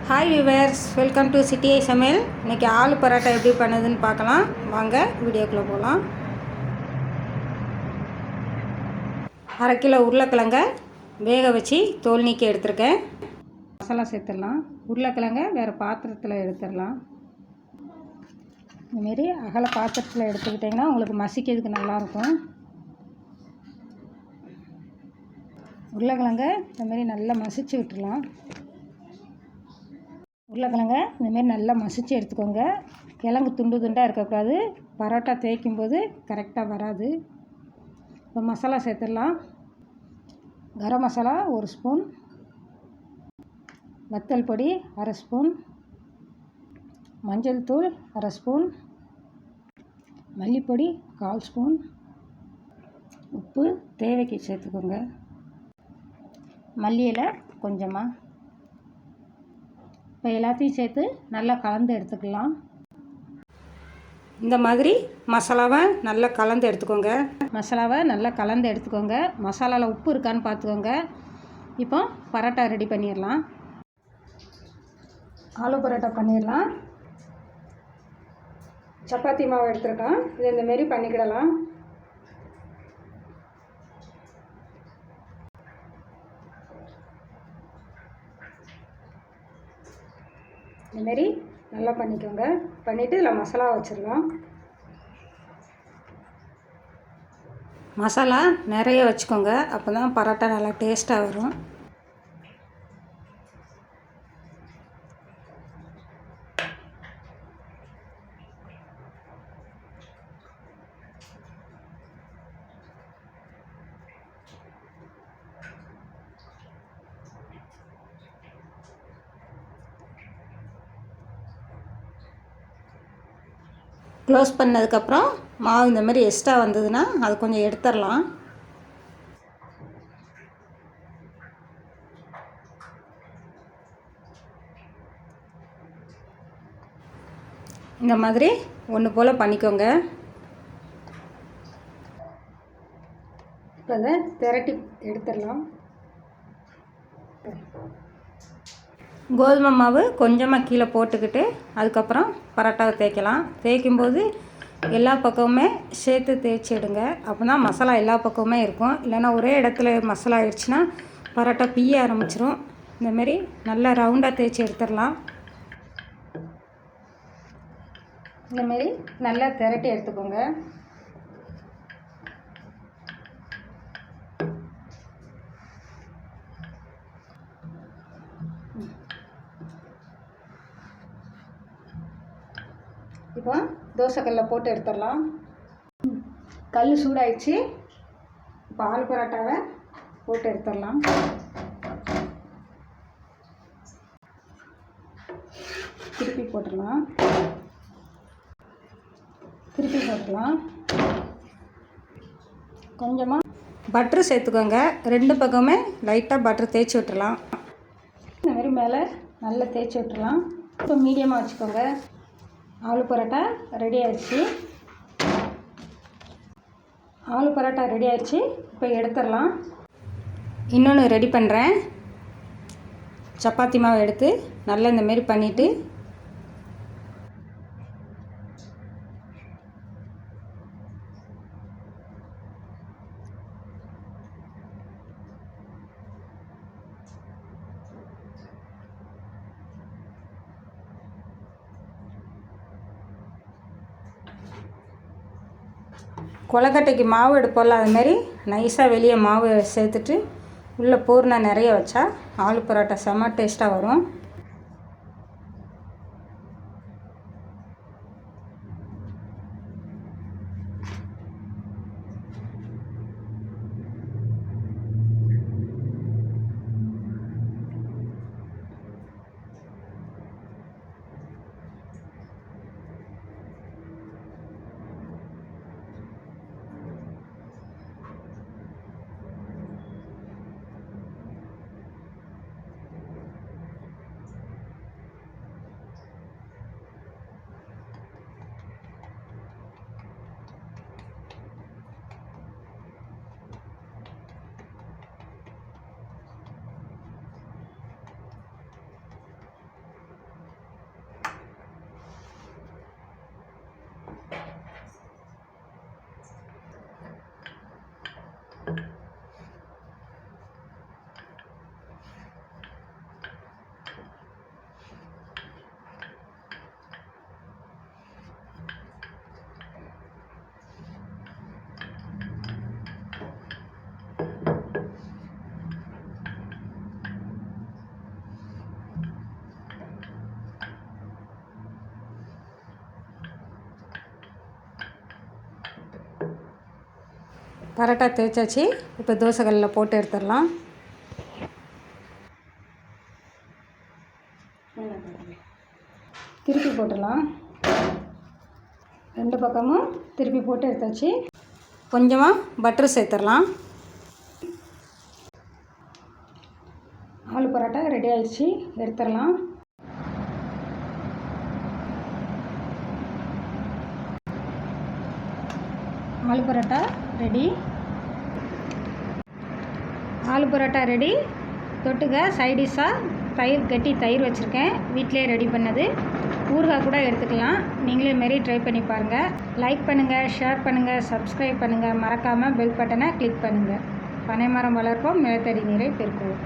Hi viewers, welcome to சிட்டிஐ சமையல். இன்றைக்கி ஆலு பரோட்டா எப்படி பண்ணுதுன்னு பார்க்கலாம். வாங்க வீடியோக்குள்ளே போகலாம். 1/2 கிலோ உருளைக்கிழங்க வேக வச்சு தோல் நீக்கி எடுத்துருக்கேன். மசாலா சேர்த்துடலாம். உருளைக்கிழங்க வேறு பாத்திரத்தில் எடுத்துடலாம். இதுமாரி அகல பாத்திரத்தில் எடுத்துக்கிட்டிங்கன்னா உங்களுக்கு மசிக்கிறதுக்கு நல்லாயிருக்கும். உருளைக்கிழங்க இந்தமாரி நல்லா மசிச்சு விட்டுடலாம். உருளைக்கிழங்க இந்தமாரி நல்லா மசிச்சு எடுத்துக்கோங்க. கிழங்கு துண்டு துண்டாக இருக்கக்கூடாது. பரோட்டா தேய்க்கும்போது கரெக்டாக வராது. இப்போ மசாலா சேர்த்துடலாம். கரம் மசாலா 1 ஸ்பூன், வத்தல் பொடி 1/2 ஸ்பூன், மஞ்சள் தூள் 1/2 ஸ்பூன், மல்லிப்பொடி 1/4 ஸ்பூன், உப்பு தேவைக்கு சேர்த்துக்கோங்க. மல்லி இலை கொஞ்சமாக. இப்போ எல்லாத்தையும் சேர்த்து நல்லா கலந்து எடுத்துக்கலாம். இந்த மாதிரி மசாலாவை நல்லா கலந்து எடுத்துக்கோங்க. மசாலாவில் உப்பு இருக்கான்னு பார்த்துக்கோங்க. இப்போ பரோட்டா ரெடி பண்ணிடலாம். ஆலு பரோட்டா பண்ணிடலாம். சப்பாத்தி மாவு எடுத்துருக்கோம். இது இந்தமாரி பண்ணிக்கிடலாம். இந்தமாரி நல்லா பண்ணிக்கோங்க. பண்ணிவிட்டு இதில் மசாலா வச்சிடலாம். மசாலா நிறைய வச்சுக்கோங்க. அப்போ தான் பரோட்டா நல்லா டேஸ்ட்டாக வரும். க்ளோஸ் பண்ணதுக்கப்புறம் மாவு இந்த மாதிரி எக்ஸ்ட்ரா வந்ததுன்னா அது கொஞ்சம் எடுத்துடலாம். இந்த மாதிரி ஒன்று போல் பண்ணிக்கோங்க. இப்போ அதை திரட்டி எடுத்துடலாம். கோதுமை மாவு கொஞ்சமாக கீழே போட்டுக்கிட்டு அதுக்கப்புறம் பரோட்டாவை தேய்க்கலாம். தேய்க்கும்போது எல்லா பக்கமுமே சேர்த்து தேய்ச்சிடுங்க. அப்போ தான் மசாலா எல்லா பக்கமுமே இருக்கும். இல்லைன்னா ஒரே இடத்துல மசாலா ஆயிடுச்சுன்னா பரோட்டா பிய்ய ஆரம்பிச்சிரும். இந்தமாரி நல்லா ரவுண்டாக தேய்ச்சி எடுத்துடலாம். இந்தமாரி நல்லா திரட்டி எடுத்துக்கோங்க. இப்போ தோசைக்கல்லில் போட்டு எடுத்துடலாம். கல் சூடாயிடுச்சு. இப்போ ஆலு பரோட்டாவை போட்டு எடுத்துடலாம். திருப்பி போட்டுடலாம். கொஞ்சமாக பட்ரு சேர்த்துக்கோங்க. 2 பக்கமே லைட்டாக பட்ரு தேய்ச்சி விட்டுடலாம். இந்த மாதிரி மேலே நல்லா தேய்ச்சி விட்டுடலாம். இப்போ மீடியமாக வச்சுக்கோங்க. ஆலு பரோட்டா ரெடி ஆயிடுச்சு. இப்போ எடுத்துடலாம். இன்னொன்று ரெடி பண்ணுறேன். சப்பாத்தி மாவு எடுத்து நல்லா இந்தமாரி பண்ணிவிட்டு கொலக்கட்டைக்கு மாவு எடுப்போம்ல, அதுமாரி நைஸாக வெளியே மாவு சேர்த்துட்டு உள்ளே பூர்ணம் நிறைய வச்சா ஆலு பரோட்டா செம்ம டேஸ்ட்டாக வரும். பரோட்டா தேய்ச்சாச்சு. இப்போ தோசைக்கல்லில் போட்டு எடுத்துடலாம். திருப்பி போட்டுடலாம். 2 பக்கமும் திருப்பி போட்டு எடுத்தாச்சு. கொஞ்சமாக பட்டர் சேர்த்துடலாம். ஆலு பரோட்டா ரெடி ஆயிடுச்சு, எடுத்துடலாம். ஆலு பரோட்டா ரெடி. ஆலு பரோட்டா ரெடி. தொட்டுக்க சைடிஷ்ஷாக கட்டி தயிர் வச்சுருக்கேன், வீட்டிலே ரெடி பண்ணது. ஊறுகாய் கூட எடுத்துக்கலாம். நீங்களே மாரி ட்ரை பண்ணி பாருங்கள். லைக் பண்ணுங்கள், ஷேர் பண்ணுங்கள், சப்ஸ்கிரைப் பண்ணுங்கள். மறக்காமல் பெல் பட்டனை கிளிக் பண்ணுங்கள். பனைமரம் வளர்ப்போம், நிலத்தடி நீரை பெருக்குவோம்.